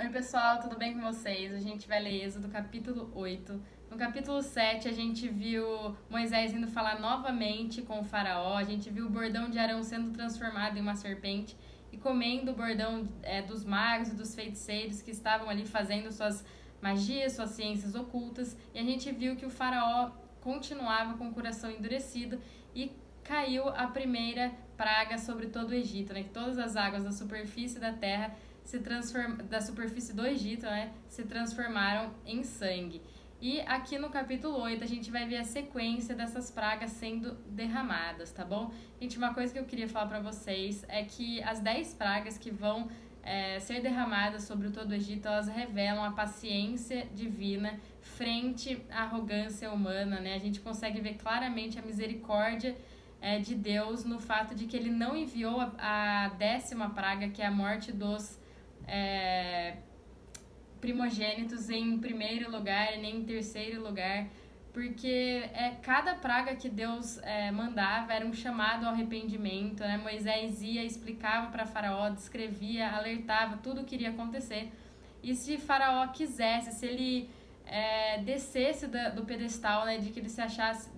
Oi pessoal, tudo bem com vocês? A gente vai ler Êxodo capítulo 8. No capítulo 7 a gente viu Moisés indo falar novamente com o faraó, a gente viu o bordão de Arão sendo transformado em uma serpente e comendo o bordão dos magos e dos feiticeiros que estavam ali fazendo suas magias, suas ciências ocultas, e a gente viu que o faraó continuava com o coração endurecido e caiu a primeira praga sobre todo o Egito, né? Que todas as águas da superfície da terra da superfície do Egito, né, se transformaram em sangue. E aqui no capítulo 8 a gente vai ver a sequência dessas pragas sendo derramadas, tá bom? Gente, uma coisa que eu queria falar pra vocês é que as 10 pragas que vão ser derramadas sobre todo o Egito, elas revelam a paciência divina frente à arrogância humana, né? A gente consegue ver claramente a misericórdia de Deus no fato de que ele não enviou a 10ª praga, que é a morte dos primogênitos em primeiro lugar, nem em terceiro lugar, porque cada praga que Deus mandava era um chamado ao arrependimento, né? Moisés ia, explicava para Faraó, descrevia, alertava tudo o que iria acontecer. E se Faraó quisesse, se ele descesse do pedestal, né, de que ele se achasse,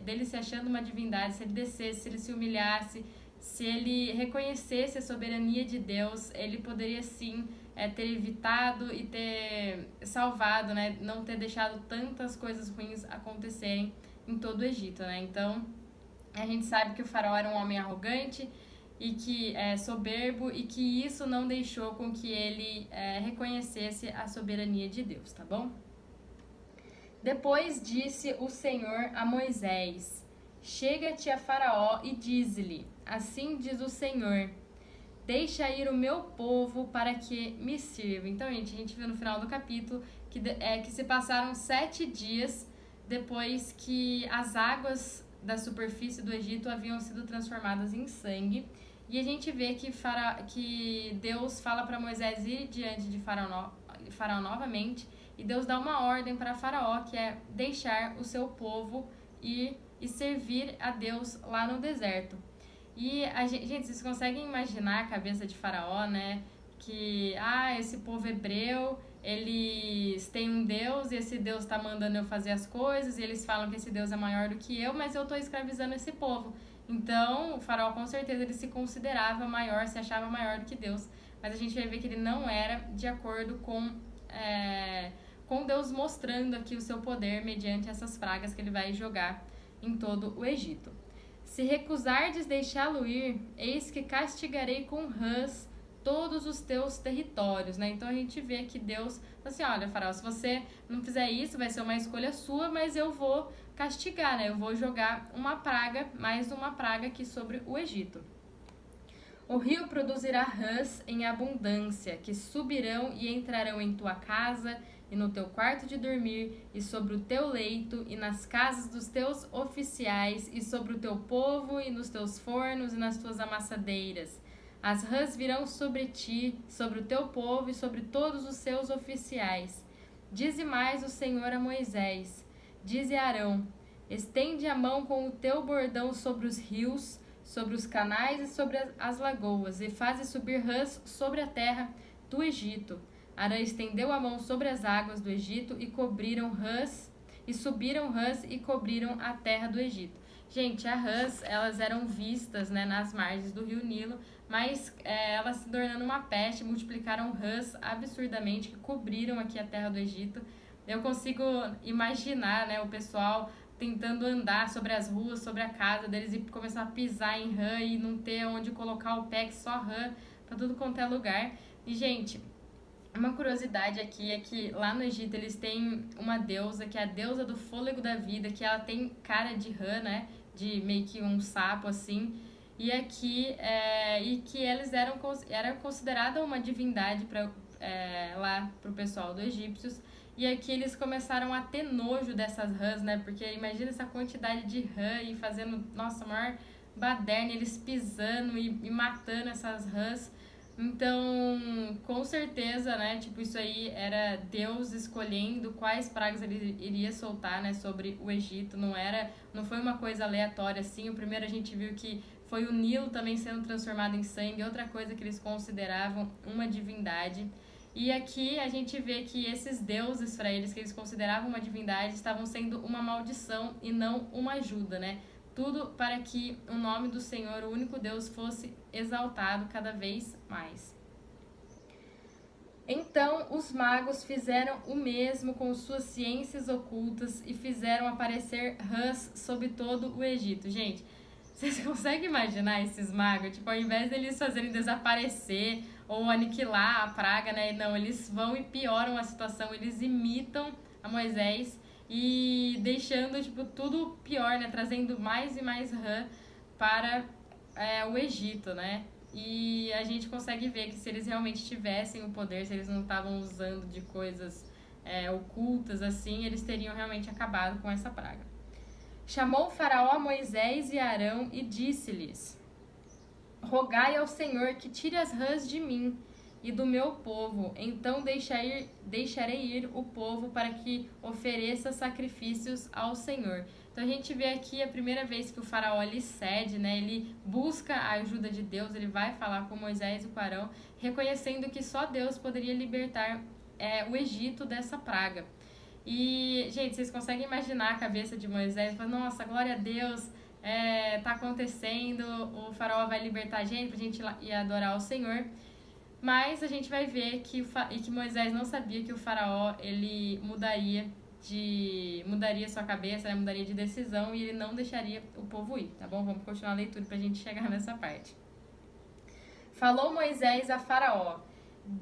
dele se achando uma divindade, se ele descesse, se ele se humilhasse, se ele reconhecesse a soberania de Deus, ele poderia sim ter evitado e ter salvado, né? Não ter deixado tantas coisas ruins acontecerem em todo o Egito, né? Então, a gente sabe que o faraó era um homem arrogante e que é soberbo, e que isso não deixou com que ele reconhecesse a soberania de Deus, tá bom? Depois disse o Senhor a Moisés: Chega-te a Faraó e dize-lhe: Assim diz o Senhor: Deixa ir o meu povo para que me sirva. Então, a gente viu no final do capítulo que se passaram 7 dias depois que as águas da superfície do Egito haviam sido transformadas em sangue. E a gente vê que Deus fala para Moisés ir diante de Faraó novamente. E Deus dá uma ordem para Faraó, que é deixar o seu povo ir e servir a Deus lá no deserto. E, gente, vocês conseguem imaginar a cabeça de Faraó, né? Que, esse povo hebreu, eles têm um Deus e esse Deus tá mandando eu fazer as coisas, e eles falam que esse Deus é maior do que eu, mas eu tô escravizando esse povo. Então, o Faraó, com certeza, ele se considerava maior, se achava maior do que Deus. Mas a gente vai ver que ele não era de acordo com Deus mostrando aqui o seu poder mediante essas pragas que ele vai jogar em todo o Egito. Se recusardes deixá-lo ir, eis que castigarei com rãs todos os teus territórios, né? Então a gente vê que Deus fala assim, olha, faraó, se você não fizer isso, vai ser uma escolha sua, mas eu vou castigar, né? Eu vou jogar uma praga, mais uma praga aqui sobre o Egito. O rio produzirá rãs em abundância, que subirão e entrarão em tua casa e no teu quarto de dormir, e sobre o teu leito, e nas casas dos teus oficiais, e sobre o teu povo, e nos teus fornos, e nas tuas amassadeiras. As rãs virão sobre ti, sobre o teu povo, e sobre todos os seus oficiais. Dize mais o Senhor a Moisés, dize a Arão: estende a mão com o teu bordão sobre os rios, sobre os canais e sobre as lagoas, e faze subir rãs sobre a terra do Egito. Arão estendeu a mão sobre as águas do Egito e subiram rãs e cobriram a terra do Egito. Gente, as rãs, elas eram vistas, né, nas margens do rio Nilo, mas elas se tornando uma peste, multiplicaram rãs absurdamente, que cobriram aqui a terra do Egito. Eu consigo imaginar, né, o pessoal tentando andar sobre as ruas, sobre a casa deles, e começar a pisar em rã e não ter onde colocar o pé, que só rã pra tudo quanto é lugar. E, gente, uma curiosidade aqui é que lá no Egito eles têm uma deusa, que é a deusa do fôlego da vida, que ela tem cara de rã, né? De meio que um sapo, assim. E aqui, e que eles era considerada uma divindade lá pro pessoal dos egípcios. E aqui eles começaram a ter nojo dessas rãs, né? Porque imagina essa quantidade de rã e fazendo, nossa, maior baderna, eles pisando e matando essas rãs. Então, com certeza, né, tipo, isso aí era Deus escolhendo quais pragas ele iria soltar, né, sobre o Egito. Não foi uma coisa aleatória assim. O primeiro a gente viu que foi o Nilo também sendo transformado em sangue, outra coisa que eles consideravam uma divindade. E aqui a gente vê que esses deuses para eles, que eles consideravam uma divindade, estavam sendo uma maldição e não uma ajuda, né? Tudo para que o nome do Senhor, o único Deus, fosse exaltado cada vez mais. Então os magos fizeram o mesmo com suas ciências ocultas e fizeram aparecer rãs sobre todo o Egito. Gente, vocês conseguem imaginar esses magos? Tipo, ao invés deles fazerem desaparecer ou aniquilar a praga, né? Não, eles vão e pioram a situação, eles imitam a Moisés e deixando, tipo, tudo pior, né? Trazendo mais e mais rã para o Egito, né? E a gente consegue ver que se eles realmente tivessem o poder, se eles não estavam usando de coisas ocultas assim, eles teriam realmente acabado com essa praga. Chamou o faraó Moisés e Arão e disse-lhes: rogai ao Senhor que tire as rãs de mim e do meu povo, então deixarei ir o povo para que ofereça sacrifícios ao Senhor. Então a gente vê aqui a primeira vez que o faraó ele cede, né? Ele busca a ajuda de Deus, ele vai falar com Moisés e com Arão, reconhecendo que só Deus poderia libertar o Egito dessa praga. E, gente, vocês conseguem imaginar a cabeça de Moisés? Nossa, glória a Deus, tá acontecendo, o faraó vai libertar a gente pra gente ir adorar o Senhor. Mas a gente vai ver que Moisés não sabia que o faraó ele mudaria sua cabeça, né? Mudaria de decisão e ele não deixaria o povo ir, tá bom? Vamos continuar a leitura pra gente chegar nessa parte. Falou Moisés a Faraó: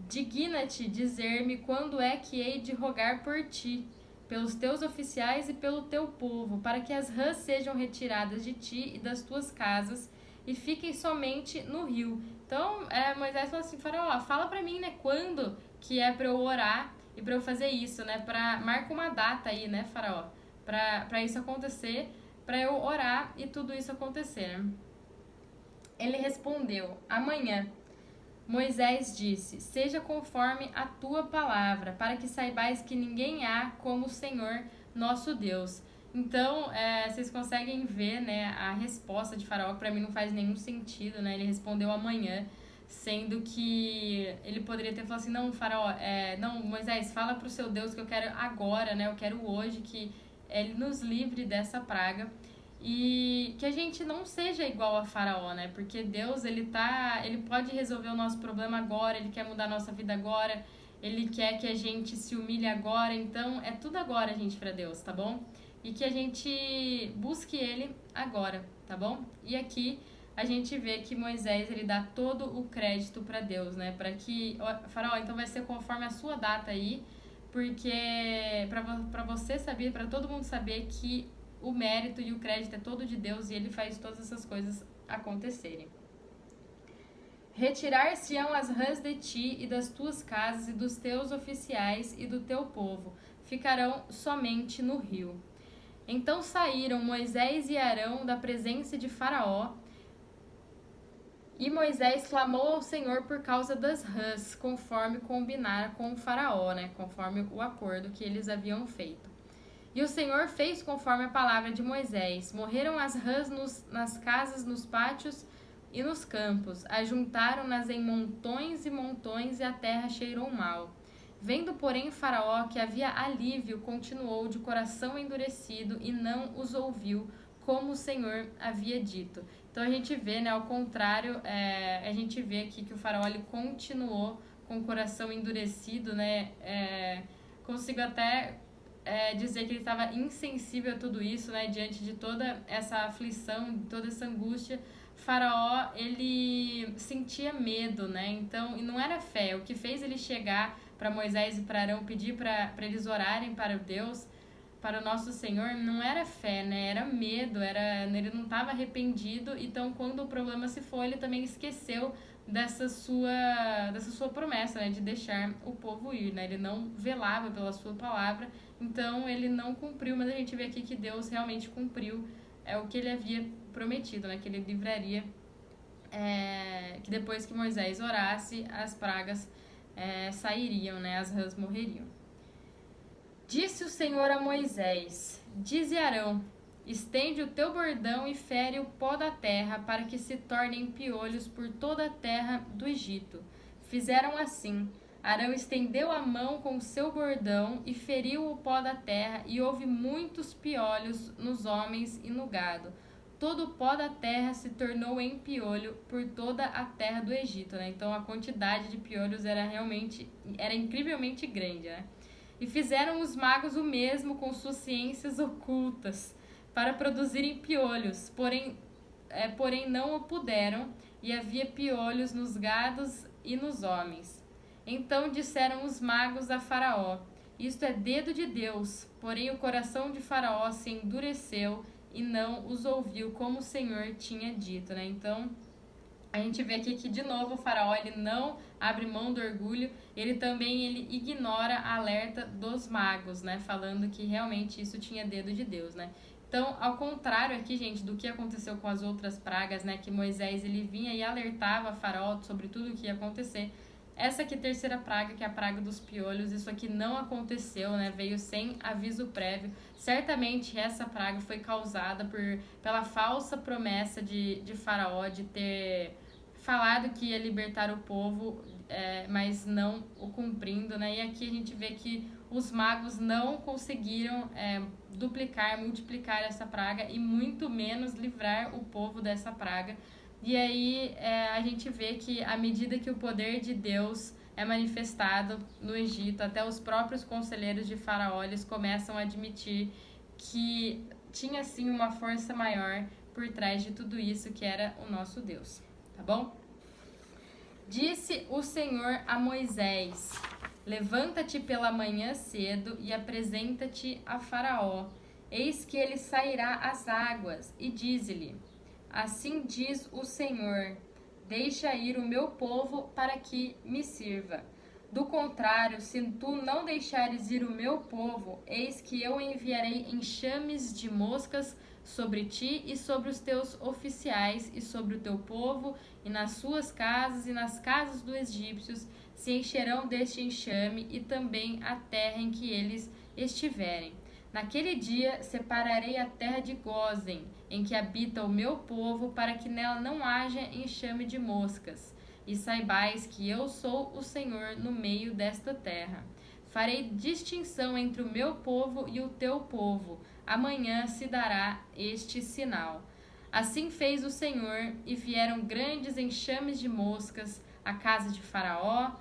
digna-te dizer-me quando é que hei de rogar por ti, pelos teus oficiais e pelo teu povo, para que as rãs sejam retiradas de ti e das tuas casas e fiquem somente no rio. Então, Moisés falou assim: Faraó, fala pra mim, né, quando que é pra eu orar e pra eu fazer isso, né, marca uma data aí, né, Faraó, pra isso acontecer, pra eu orar e tudo isso acontecer. Ele respondeu: amanhã. Moisés disse: seja conforme a tua palavra, para que saibais que ninguém há como o Senhor nosso Deus. Então, vocês conseguem ver, né, a resposta de Faraó, que para mim não faz nenhum sentido, né? Ele respondeu amanhã, sendo que ele poderia ter falado assim: não, Faraó, não, Moisés, fala pro seu Deus que eu quero agora, né? Eu quero hoje que ele nos livre dessa praga. E que a gente não seja igual a Faraó, né? Porque Deus, ele pode resolver o nosso problema agora, ele quer mudar a nossa vida agora, ele quer que a gente se humilhe agora, então é tudo agora, gente, pra Deus, tá bom? E que a gente busque ele agora, tá bom? E aqui a gente vê que Moisés, ele dá todo o crédito pra Deus, né? Para que Faraó, então vai ser conforme a sua data aí, porque pra você saber, pra todo mundo saber que o mérito e o crédito é todo de Deus e ele faz todas essas coisas acontecerem. Retirar-se-ão as rãs de ti e das tuas casas e dos teus oficiais e do teu povo, ficarão somente no rio. Então saíram Moisés e Arão da presença de Faraó, e Moisés clamou ao Senhor por causa das rãs, conforme combinara com o Faraó, né? Conforme o acordo que eles haviam feito. E o Senhor fez conforme a palavra de Moisés. Morreram as rãs nas casas, nos pátios e nos campos. Ajuntaram-nas em montões e montões, e a terra cheirou mal. Vendo, porém, Faraó que havia alívio, continuou de coração endurecido e não os ouviu, como o Senhor havia dito. Então a gente vê, né, ao contrário, a gente vê aqui que o Faraó ele continuou com o coração endurecido, né? Consigo até dizer que ele estava insensível a tudo isso, né? Diante de toda essa aflição, toda essa angústia, Faraó, ele sentia medo, né? Então, e não era fé. O que fez ele chegar para Moisés e para Arão, pedir para eles orarem para Deus, para o nosso Senhor, não era fé, né? Era medo, ele não estava arrependido. Então, quando o problema se foi, ele também esqueceu dessa sua promessa, né? De deixar o povo ir, né? Ele não velava pela sua palavra, então ele não cumpriu, mas a gente vê aqui que Deus realmente cumpriu o que ele havia prometido, né? Que ele livraria, que depois que Moisés orasse, as pragas sairiam, né? As rãs morreriam. Disse o Senhor a Moisés: dize a Arão: estende o teu bordão e fere o pó da terra, para que se tornem piolhos por toda a terra do Egito. Fizeram assim. Arão estendeu a mão com seu bordão e feriu o pó da terra, e houve muitos piolhos nos homens e no gado. Todo o pó da terra se tornou em piolho por toda a terra do Egito, né? Então a quantidade de piolhos era incrivelmente grande, né? E fizeram os magos o mesmo com suas ciências ocultas para produzirem piolhos, porém não o puderam, e havia piolhos nos gados e nos homens. Então disseram os magos a Faraó: isto é dedo de Deus. Porém o coração de Faraó se endureceu e não os ouviu, como o Senhor tinha dito, né? Então a gente vê aqui que de novo o Faraó ele não abre mão do orgulho, ele ignora a alerta dos magos, né? Falando que realmente isso tinha dedo de Deus, né? Então, ao contrário aqui, gente, do que aconteceu com as outras pragas, né? Que Moisés ele vinha e alertava Faraó sobre tudo o que ia acontecer. Essa aqui, terceira praga, que é a praga dos piolhos, isso aqui não aconteceu, né? Veio sem aviso prévio. Certamente essa praga foi causada pela falsa promessa de Faraó de ter falado que ia libertar o povo, mas não o cumprindo, né? E aqui a gente vê que os magos não conseguiram multiplicar essa praga e muito menos livrar o povo dessa praga. E aí a gente vê que à medida que o poder de Deus é manifestado no Egito, até os próprios conselheiros de Faraó eles começam a admitir que tinha sim uma força maior por trás de tudo isso, que era o nosso Deus, tá bom? Disse o Senhor a Moisés: levanta-te pela manhã cedo e apresenta-te a Faraó. Eis que ele sairá às águas, e dize-lhe: assim diz o Senhor: deixa ir o meu povo para que me sirva. Do contrário, se tu não deixares ir o meu povo, eis que eu enviarei enxames de moscas sobre ti e sobre os teus oficiais e sobre o teu povo, e nas suas casas e nas casas dos egípcios se encherão deste enxame, e também a terra em que eles estiverem. Naquele dia separarei a terra de Gósen, em que habita o meu povo, para que nela não haja enxame de moscas. E saibais que eu sou o Senhor no meio desta terra. Farei distinção entre o meu povo e o teu povo. Amanhã se dará este sinal. Assim fez o Senhor, e vieram grandes enxames de moscas à casa de Faraó,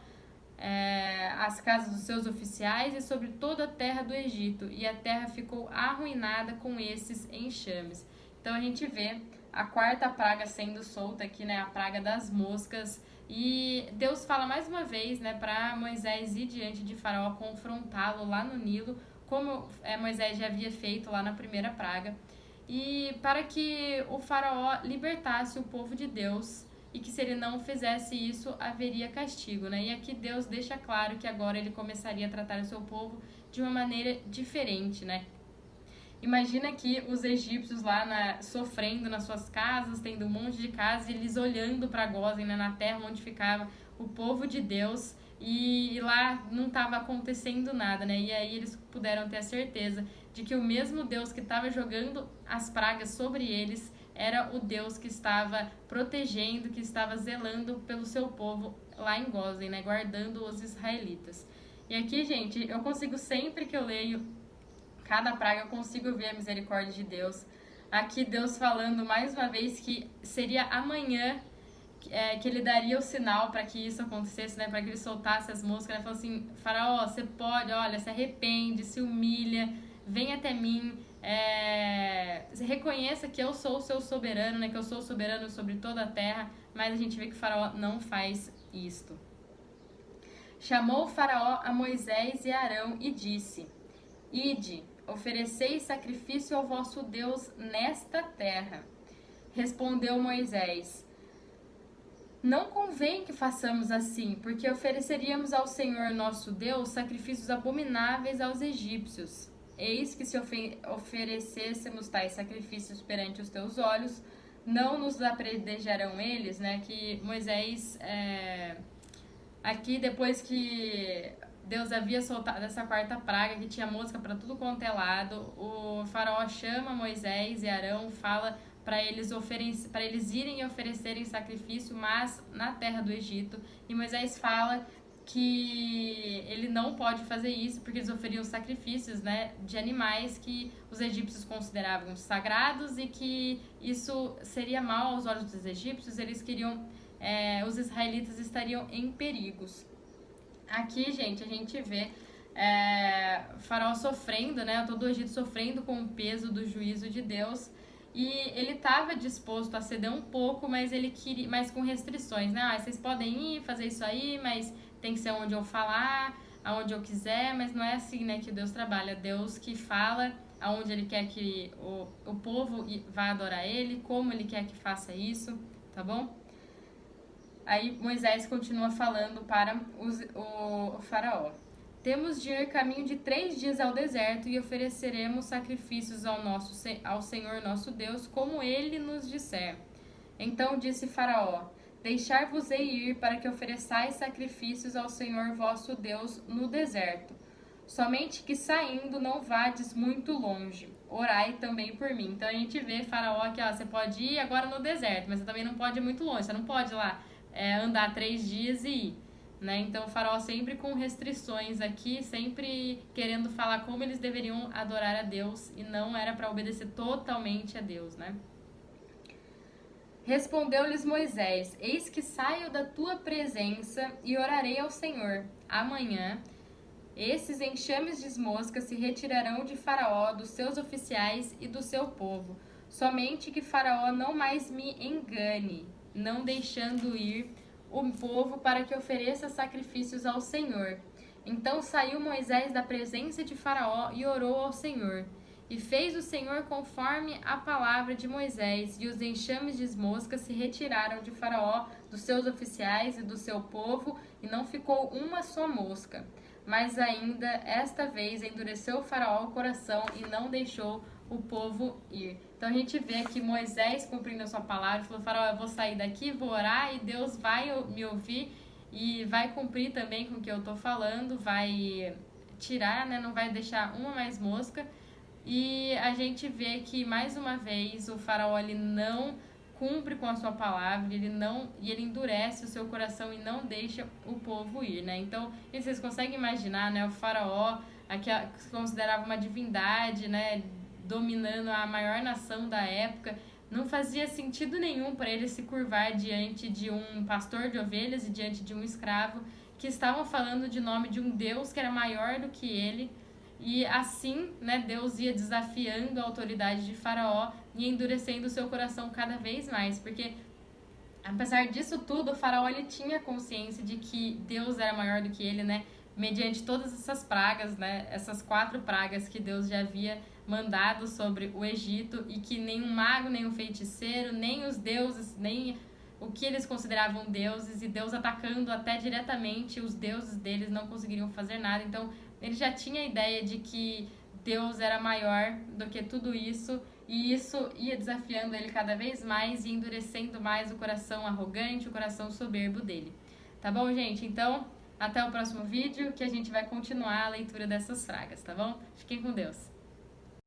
as casas dos seus oficiais e sobre toda a terra do Egito, e a terra ficou arruinada com esses enxames. Então a gente vê a quarta praga sendo solta aqui, né, a praga das moscas, e Deus fala mais uma vez, né, para Moisés ir diante de Faraó, confrontá-lo lá no Nilo, como Moisés já havia feito lá na primeira praga, e para que o Faraó libertasse o povo de Deus, e que se ele não fizesse isso, haveria castigo, né? E aqui Deus deixa claro que agora ele começaria a tratar o seu povo de uma maneira diferente, né? Imagina que os egípcios lá sofrendo nas suas casas, tendo um monte de casas, e eles olhando para Gósen, né, na terra onde ficava o povo de Deus, e lá não estava acontecendo nada, né? E aí eles puderam ter a certeza de que o mesmo Deus que estava jogando as pragas sobre eles era o Deus que estava protegendo, que estava zelando pelo seu povo lá em Gósen, né? Guardando os israelitas. E aqui, gente, eu consigo, sempre que eu leio cada praga, eu consigo ver a misericórdia de Deus. Aqui Deus falando mais uma vez que seria amanhã que ele daria o sinal para que isso acontecesse, né? Para que ele soltasse as moscas, né? Falou assim: Faraó, você pode, olha, se arrepende, se humilha, vem até mim, reconheça que eu sou o seu soberano, né? Que eu sou o soberano sobre toda a terra. Mas a gente vê que Faraó não faz isto. Chamou Faraó a Moisés e Arão e disse: ide, ofereceis sacrifício ao vosso Deus nesta terra. Respondeu Moisés: não convém que façamos assim, porque ofereceríamos ao Senhor nosso Deus sacrifícios abomináveis aos egípcios. Eis que se oferecêssemos tais sacrifícios perante os teus olhos, não nos apredejarão eles, né? Que Moisés, aqui depois que Deus havia soltado essa quarta praga, que tinha mosca para tudo quanto é lado, o faraó chama Moisés e Arão, fala para eles irem e oferecerem sacrifício, mas na terra do Egito. E Moisés fala que ele não pode fazer isso porque eles oferiam sacrifícios, né, de animais que os egípcios consideravam sagrados e que isso seria mal aos olhos dos egípcios, eles queriam, os israelitas estariam em perigos. Aqui, gente, a gente vê Faraó sofrendo, né, todo o Egito sofrendo com o peso do juízo de Deus. E ele estava disposto a ceder um pouco, mas ele queria, mas com restrições, né? Vocês podem ir fazer isso aí, mas tem que ser onde eu falar, aonde eu quiser, mas não é assim, né, que Deus trabalha. Deus que fala aonde ele quer que o povo vá adorar ele, como ele quer que faça isso, tá bom? Aí Moisés continua falando para o faraó. Temos de ir caminho de 3 dias ao deserto e ofereceremos sacrifícios ao Senhor nosso Deus, como ele nos disser. Então disse Faraó: Deixar-vos-ei ir para que ofereçais sacrifícios ao Senhor vosso Deus no deserto. Somente que saindo não vades muito longe. Orai também por mim. Então a gente vê Faraó aqui, ó, você pode ir agora no deserto, mas você também não pode ir muito longe. Você não pode ir lá andar 3 dias e ir. Né? Então o Faraó sempre com restrições aqui, sempre querendo falar como eles deveriam adorar a Deus e não era para obedecer totalmente a Deus, né? Respondeu-lhes Moisés: Eis que saio da tua presença e orarei ao Senhor. Amanhã esses enxames de moscas se retirarão de Faraó, dos seus oficiais e do seu povo. Somente que Faraó não mais me engane, não deixando ir o povo para que ofereça sacrifícios ao Senhor. Então saiu Moisés da presença de Faraó e orou ao Senhor. E fez o Senhor conforme a palavra de Moisés, e os enxames de moscas se retiraram de Faraó, dos seus oficiais e do seu povo, e não ficou uma só mosca. Mas ainda esta vez endureceu o Faraó o coração e não deixou o povo ir. Então a gente vê aqui Moisés cumprindo a sua palavra, falou: Faraó, eu vou sair daqui, vou orar e Deus vai me ouvir e vai cumprir também com o que eu tô falando, vai tirar, né, não vai deixar uma mais mosca. E a gente vê que mais uma vez o Faraó ele não cumpre com a sua palavra, ele endurece o seu coração e não deixa o povo ir, né? Então, vocês conseguem imaginar, né, o Faraó, que se considerava uma divindade, né, dominando a maior nação da época, não fazia sentido nenhum para ele se curvar diante de um pastor de ovelhas e diante de um escravo que estavam falando de nome de um Deus que era maior do que ele. E assim, né, Deus ia desafiando a autoridade de Faraó e endurecendo o seu coração cada vez mais, porque apesar disso tudo, o Faraó ele tinha consciência de que Deus era maior do que ele, né, mediante todas essas pragas, né, essas 4 pragas que Deus já havia mandado sobre o Egito e que nenhum mago, nenhum feiticeiro, nem os deuses, nem o que eles consideravam deuses, e Deus atacando até diretamente os deuses deles não conseguiriam fazer nada. Então ele já tinha a ideia de que Deus era maior do que tudo isso, e isso ia desafiando ele cada vez mais e endurecendo mais o coração arrogante, o coração soberbo dele. Tá bom, gente? Então, até o próximo vídeo, que a gente vai continuar a leitura dessas pragas, tá bom? Fiquem com Deus!